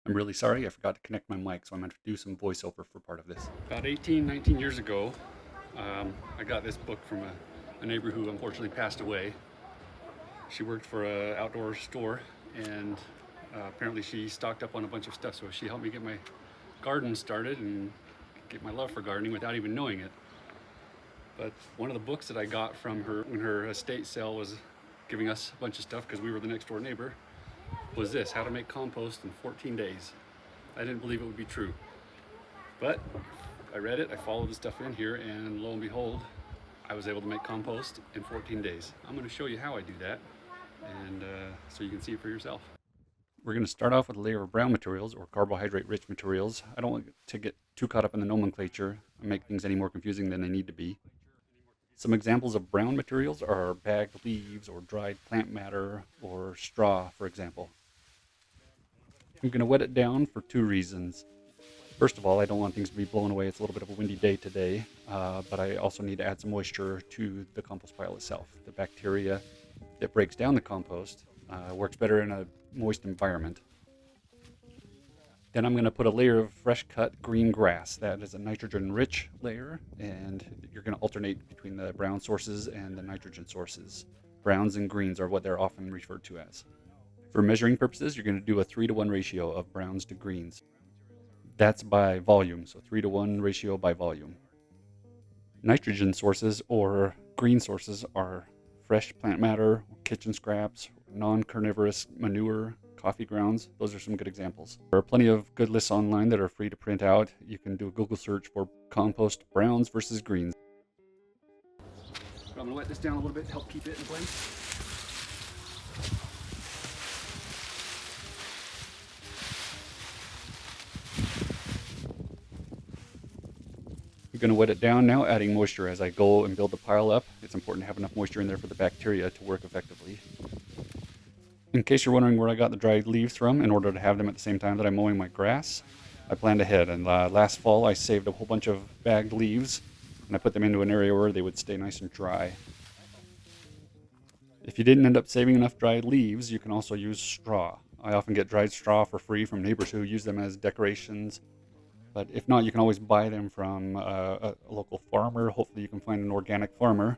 I'm really sorry, I forgot to connect my mic, so I'm going to do some voiceover for part of this. About 18, 19 years ago, I got this book from a neighbor who unfortunately passed away. She worked for an outdoor store, and apparently she stocked up on a bunch of stuff, so she helped me get my garden started and get my love for gardening without even knowing it. But one of the books that I got from her when her estate sale was giving us a bunch of stuff because we were the next door neighbor was this: How to Make Compost in 14 Days. I didn't believe it would be true, but I read it, I followed the stuff in here, and lo and behold, I was able to make compost in 14 days. I'm going to show you how I do that, and so you can see it for yourself. We're going to start off with a layer of brown materials or carbohydrate-rich materials. I don't want to get too caught up in the nomenclature and make things any more confusing than they need to be. Some examples of brown materials are bagged leaves or dried plant matter or straw, for example. I'm going to wet it down for two reasons. First of all, I don't want things to be blown away. It's a little bit of a windy day today, but I also need to add some moisture to the compost pile itself. The bacteria that breaks down the compost works better in a moist environment. Then I'm going to put a layer of fresh cut green grass. That is a nitrogen rich layer, and you're going to alternate between the brown sources and the nitrogen sources. Browns and greens are what they're often referred to as. For measuring purposes, you're going to do a 3-to-1 ratio of browns to greens. That's by volume, so 3-to-1 ratio by volume. Nitrogen sources or green sources are fresh plant matter, kitchen scraps, non-carnivorous manure, coffee grounds. Those are some good examples. There are plenty of good lists online that are free to print out. You can do a Google search for compost browns versus greens. I'm going to wet this down a little bit to help keep it in place. I'm going to wet it down now, adding moisture as I go and build the pile up. It's important to have enough moisture in there for the bacteria to work effectively. In case you're wondering where I got the dried leaves from, in order to have them at the same time that I'm mowing my grass, I planned ahead. And last fall I saved a whole bunch of bagged leaves and I put them into an area where they would stay nice and dry. If you didn't end up saving enough dried leaves, you can also use straw. I often get dried straw for free from neighbors who use them as decorations. But if not, you can always buy them from a local farmer. Hopefully you can find an organic farmer,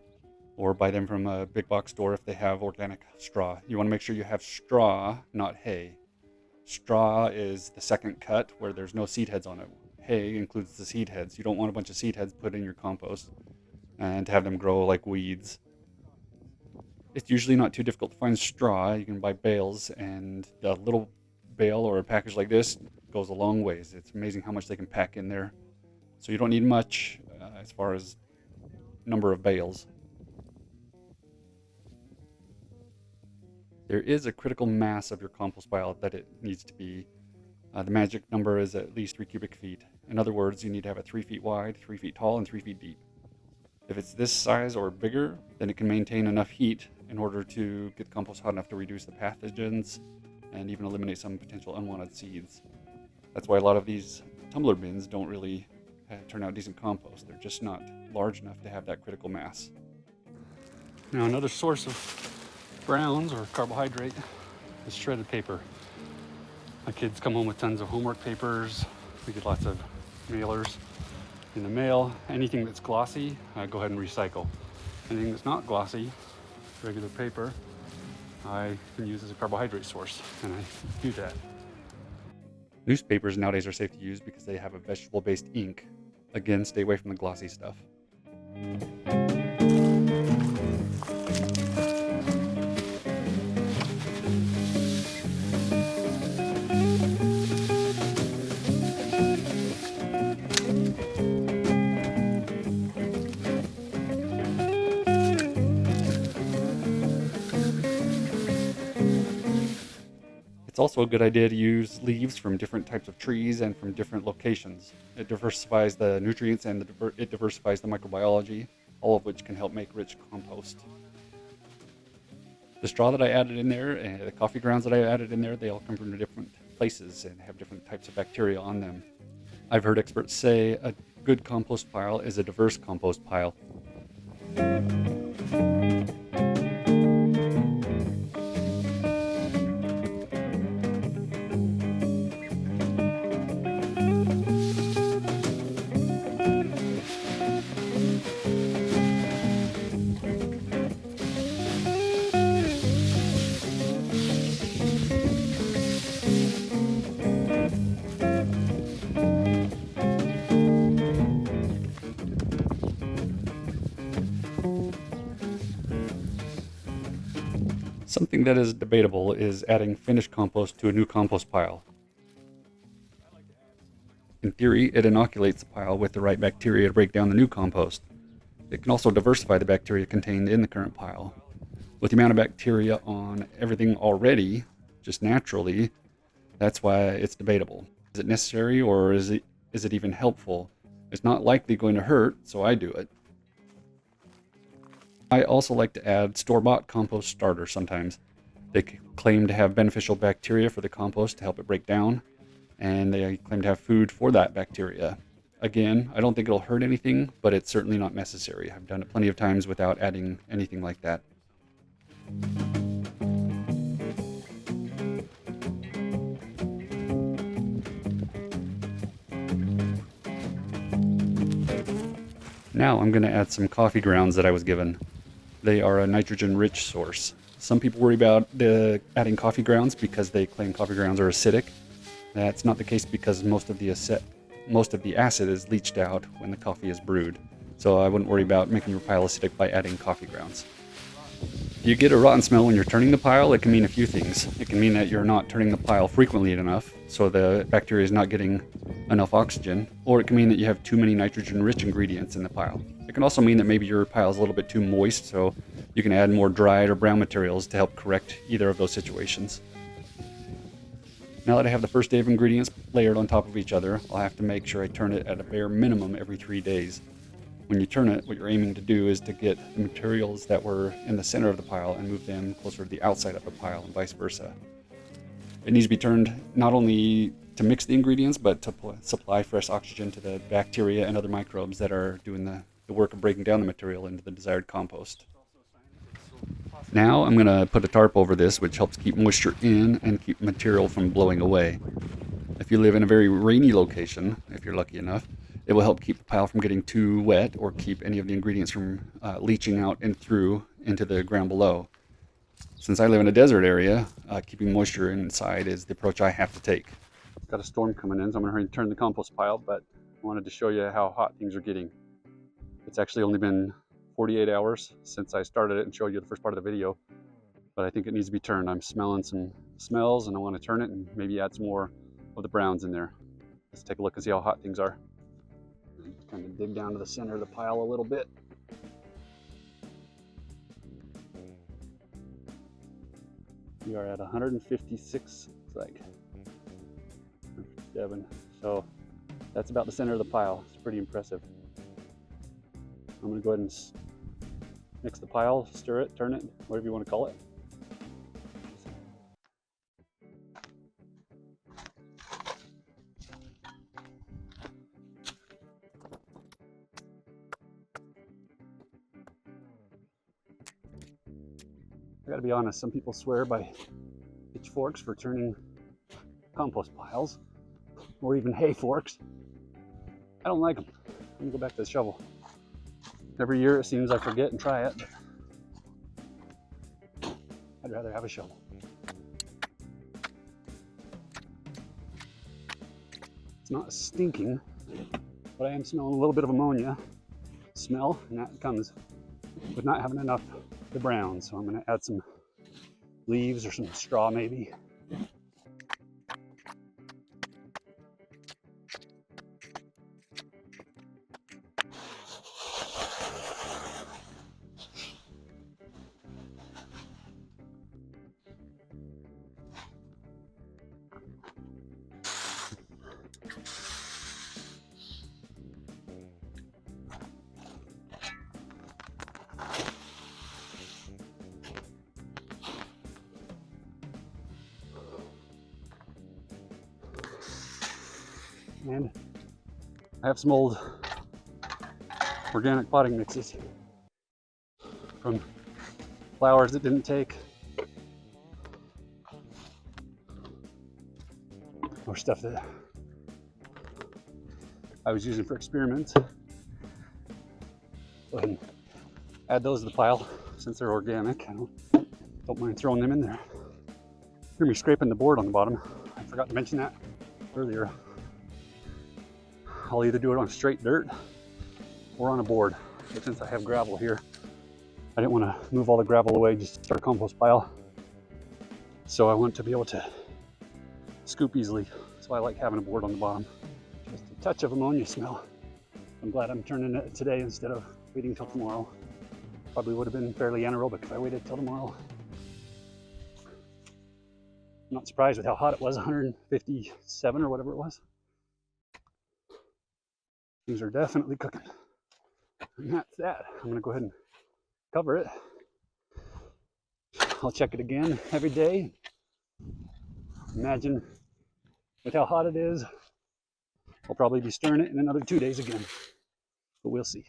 or buy them from a big box store if they have organic straw. You want to make sure you have straw, not hay. Straw is the second cut where there's no seed heads on it. Hay includes the seed heads. You don't want a bunch of seed heads put in your compost and to have them grow like weeds. It's usually not too difficult to find straw. You can buy bales, and the little bale or a package like this goes a long ways. It's amazing how much they can pack in there. So you don't need much as far as number of bales. There is a critical mass of your compost pile that it needs to be. The magic number is at least 3 cubic feet. In other words, you need to have it 3 feet wide, 3 feet tall, and 3 feet deep. If it's this size or bigger, then it can maintain enough heat in order to get the compost hot enough to reduce the pathogens and even eliminate some potential unwanted seeds. That's why a lot of these tumbler bins don't really turn out decent compost. They're just not large enough to have that critical mass. Now, another source of browns or carbohydrate is shredded paper. My kids come home with tons of homework papers. We get lots of mailers in the mail. Anything that's glossy, go ahead and recycle. Anything that's not glossy, regular paper, I can use as a carbohydrate source, and I do that. Newspapers nowadays are safe to use because they have a vegetable-based ink. Again, stay away from the glossy stuff. It's also a good idea to use leaves from different types of trees and from different locations. It diversifies the nutrients and it diversifies the microbiology, all of which can help make rich compost. The straw that I added in there and the coffee grounds that I added in there, they all come from different places and have different types of bacteria on them. I've heard experts say a good compost pile is a diverse compost pile. Something that is debatable is adding finished compost to a new compost pile. In theory, it inoculates the pile with the right bacteria to break down the new compost. It can also diversify the bacteria contained in the current pile. With the amount of bacteria on everything already, just naturally, that's why it's debatable. Is it necessary, or is it even helpful? It's not likely going to hurt, so I do it. I also like to add store-bought compost starters sometimes. They claim to have beneficial bacteria for the compost to help it break down, and they claim to have food for that bacteria. Again, I don't think it'll hurt anything, but it's certainly not necessary. I've done it plenty of times without adding anything like that. Now I'm going to add some coffee grounds that I was given. They are a nitrogen-rich source. Some people worry about adding coffee grounds because they claim coffee grounds are acidic. That's not the case because most of the acid is leached out when the coffee is brewed. So I wouldn't worry about making your pile acidic by adding coffee grounds. If you get a rotten smell when you're turning the pile, it can mean a few things. It can mean that you're not turning the pile frequently enough, so the bacteria is not getting enough oxygen, or it can mean that you have too many nitrogen-rich ingredients in the pile. It can also mean that maybe your pile is a little bit too moist, so you can add more dried or brown materials to help correct either of those situations. Now that I have the first day of ingredients layered on top of each other, I'll have to make sure I turn it at a bare minimum every 3 days. When you turn it, what you're aiming to do is to get the materials that were in the center of the pile and move them closer to the outside of the pile and vice versa. It needs to be turned not only to mix the ingredients, but to supply fresh oxygen to the bacteria and other microbes that are doing the work of breaking down the material into the desired compost. Now I'm going to put a tarp over this, which helps keep moisture in and keep material from blowing away. If you live in a very rainy location, if you're lucky enough, it will help keep the pile from getting too wet or keep any of the ingredients from leaching out and through into the ground below. Since I live in a desert area, keeping moisture inside is the approach I have to take. Got a storm coming in, so I'm going to hurry and turn the compost pile, but I wanted to show you how hot things are getting. It's actually only been 48 hours since I started it and showed you the first part of the video, but I think it needs to be turned. I'm smelling some smells and I want to turn it and maybe add some more of the browns in there. Let's take a look and see how hot things are. Kind of dig down to the center of the pile a little bit. We are at 156, it's like 7. So that's about the center of the pile. It's pretty impressive. I'm going to go ahead and mix the pile, stir it, turn it, whatever you want to call it. I gotta be honest, some people swear by pitchforks for turning compost piles, or even hay forks. I don't like them. I'm gonna go back to the shovel. Every year it seems I forget and try it, but I'd rather have a shovel. It's not stinking, but I am smelling a little bit of ammonia smell, and that comes with not having enough of the brown. So I'm gonna add some leaves or some straw maybe. And I have some old organic potting mixes from flowers that didn't take, or stuff that I was using for experiments. Go ahead and add those to the pile since they're organic. I don't mind throwing them in there. Hear me scraping the board on the bottom. I forgot to mention that earlier. I'll either do it on straight dirt or on a board. But since I have gravel here, I didn't want to move all the gravel away just to start a compost pile. So I want to be able to scoop easily. So I like having a board on the bottom. Just a touch of ammonia smell. I'm glad I'm turning it today instead of waiting till tomorrow. Probably would have been fairly anaerobic if I waited till tomorrow. I'm not surprised with how hot it was, 157 or whatever it was. Things are definitely cooking. And that's that. I'm gonna go ahead and cover it. I'll check it again every day. Imagine with how hot it is, I'll probably be stirring it in another 2 days again, but we'll see.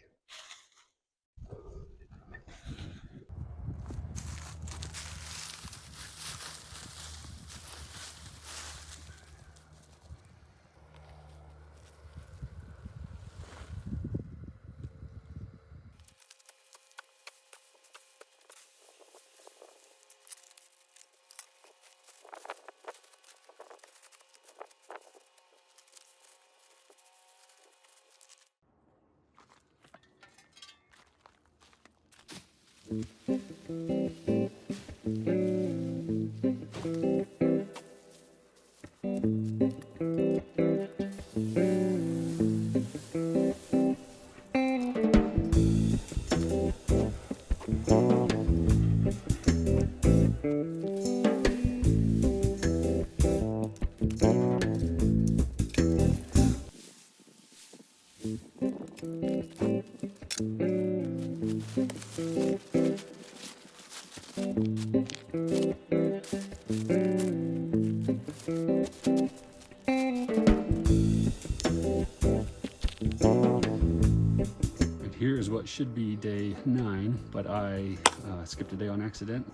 Here is what should be day 9, but I skipped a day on accident.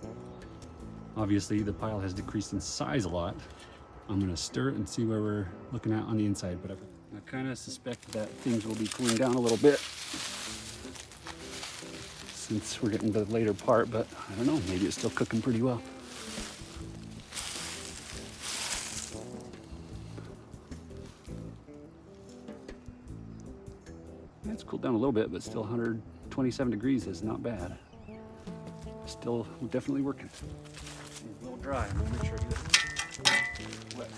Obviously the pile has decreased in size a lot. I'm gonna stir it and see where we're looking at on the inside, but I kind of suspect that things will be cooling down a little bit since we're getting to the later part, but I don't know, maybe it's still cooking pretty well. It's cooled down a little bit, but still 127 degrees is not bad. Still definitely working. It's a little dry. I'm gonna make sure I get it wet.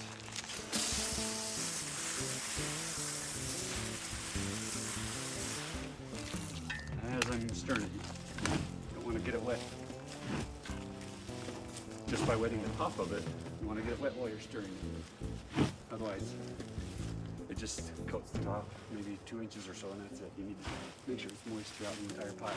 As I'm stirring it, you don't want to get it wet just by wetting the top of it. You want to get it wet while you're stirring it. Otherwise, it just coats the top, maybe 2 inches or so, and that's it. You need to make sure it's moist throughout the entire pile.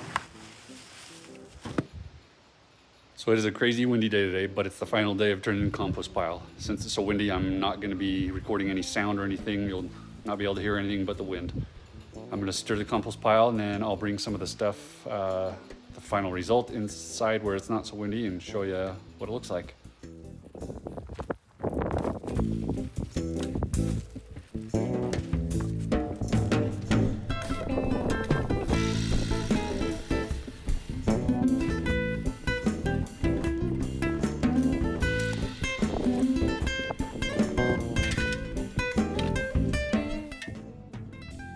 So it is a crazy windy day today, but it's the final day of turning the compost pile. Since it's so windy, I'm not going to be recording any sound or anything. You'll not be able to hear anything but the wind. I'm going to stir the compost pile, and then I'll bring some of the stuff, the final result inside where it's not so windy, and show you what it looks like.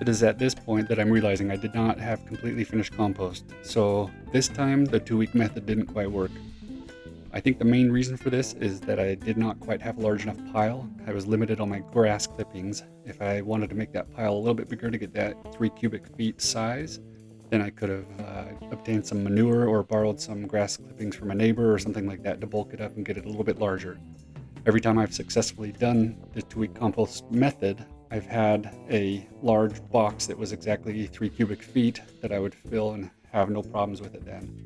It is at this point that I'm realizing I did not have completely finished compost. So this time the 2-week method didn't quite work. I think the main reason for this is that I did not quite have a large enough pile. I was limited on my grass clippings. If I wanted to make that pile a little bit bigger to get that 3 cubic feet size, then I could have obtained some manure or borrowed some grass clippings from a neighbor or something like that to bulk it up and get it a little bit larger. Every time I've successfully done the 2-week compost method, I've had a large box that was exactly 3 cubic feet that I would fill and have no problems with it then.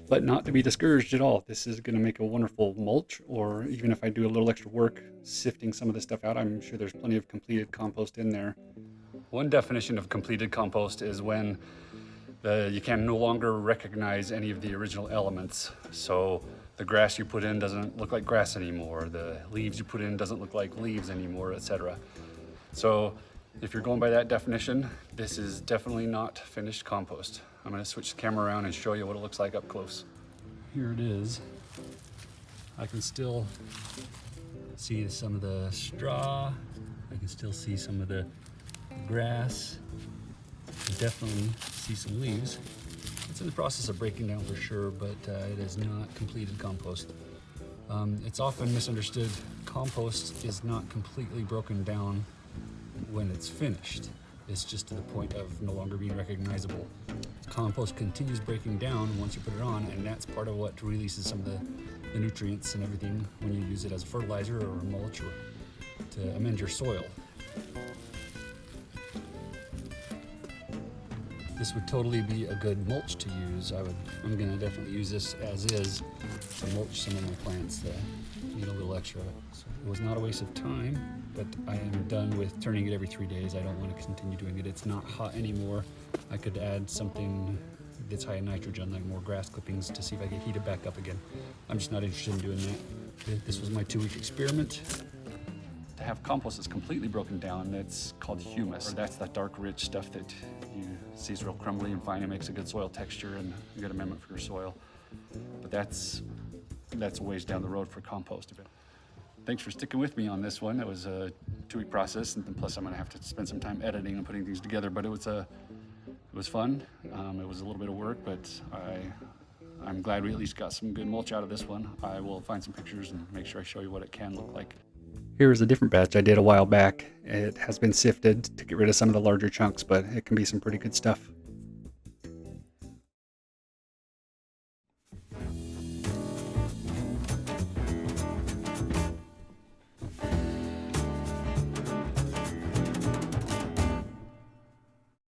But not to be discouraged at all. This is going to make a wonderful mulch, or even if I do a little extra work sifting some of this stuff out, I'm sure there's plenty of completed compost in there. One definition of completed compost is when you can no longer recognize any of the original elements. So the grass you put in doesn't look like grass anymore, the leaves you put in doesn't look like leaves anymore, etc. So if you're going by that definition, this is definitely not finished compost. I'm going to switch the camera around and show you what it looks like up close. Here it is. I can still see some of the straw. I can still see some of the grass. I definitely see some leaves. It's in the process of breaking down for sure, but it is not completed compost. It's often misunderstood. Compost is not completely broken down when it's finished. It's just to the point of no longer being recognizable. Compost continues breaking down once you put it on, and that's part of what releases some of the nutrients and everything when you use it as a fertilizer or a mulch or to amend your soil. This would totally be a good mulch to use. I'm gonna definitely use this as is to mulch some of my plants that need a little extra. So it was not a waste of time, but I am done with turning it every 3 days. I don't want to continue doing it. It's not hot anymore. I could add something that's high in nitrogen, like more grass clippings, to see if I can heat it back up again. I'm just not interested in doing that. This was my 2-week experiment. To have compost that's completely broken down, that's called humus. That's that dark, rich stuff that you see is real crumbly and fine and makes a good soil texture and a good amendment for your soil. But that's a ways down the road for compost. Thanks for sticking with me on this one. It was a 2-week process, and plus I'm gonna have to spend some time editing and putting things together. But it was fun. It was a little bit of work, but I'm glad we at least got some good mulch out of this one. I will find some pictures and make sure I show you what it can look like. Here is a different batch I did a while back. It has been sifted to get rid of some of the larger chunks, but it can be some pretty good stuff.